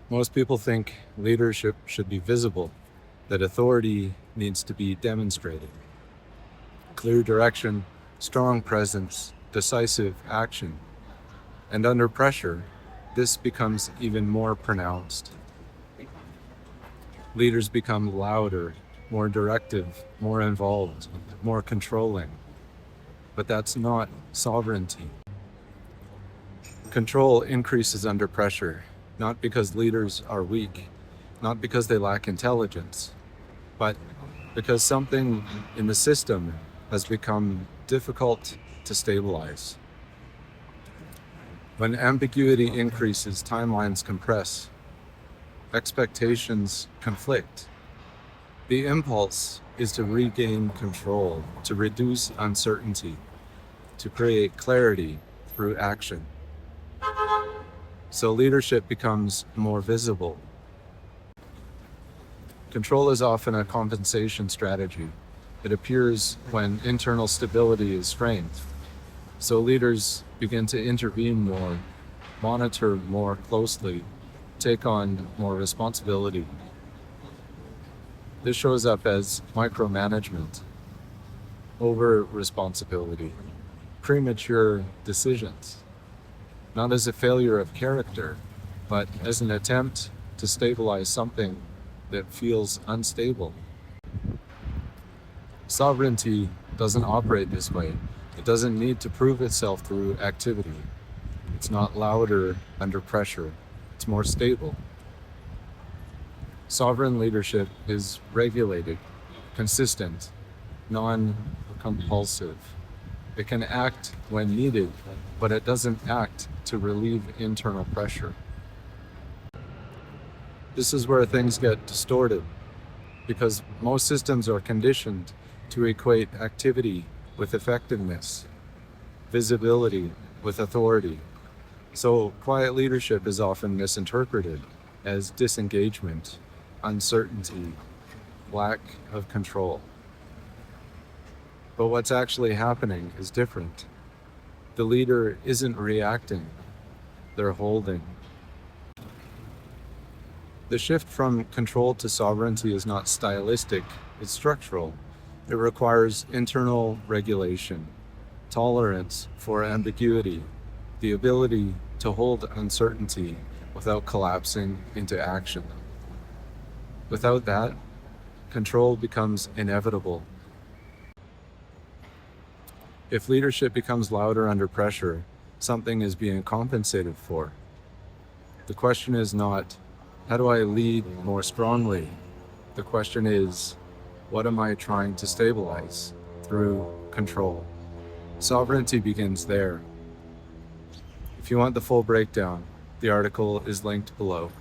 Most people think leadership should be visible, that authority needs to be demonstrated. Clear direction, strong presence, decisive action. And under pressure, this becomes even more pronounced. Leaders become louder, more directive, more involved, more controlling. But that's not sovereignty. Control increases under pressure, not because leaders are weak, not because they lack intelligence, but because something in the system has become difficult to stabilize. When ambiguity increases, timelines compress, expectations conflict. The impulse is to regain control, to reduce uncertainty, to create clarity through action. So leadership becomes more visible. Control is often a compensation strategy. It appears when internal stability is strained. So leaders begin to intervene more, monitor more closely, take on more responsibility. This shows up as micromanagement, over-responsibility, premature decisions, not as a failure of character, but as an attempt to stabilize something that feels unstable. Sovereignty doesn't operate this way. It doesn't need to prove itself through activity. It's not louder under pressure. It's more stable. Sovereign leadership is regulated, consistent, non-compulsive. It can act when needed, but it doesn't act to relieve internal pressure. This is where things get distorted, because most systems are conditioned to equate activity with effectiveness, visibility with authority. So quiet leadership is often misinterpreted as disengagement, uncertainty, lack of control. But what's actually happening is different. The leader isn't reacting, they're holding. The shift from control to sovereignty is not stylistic, it's structural. It requires internal regulation, tolerance for ambiguity, the ability to hold uncertainty without collapsing into action. Without that, control becomes inevitable. If leadership becomes louder under pressure, something is being compensated for. The question is not, how do I lead more strongly? The question is, what am I trying to stabilize through control? Sovereignty begins there. If you want the full breakdown, the article is linked below.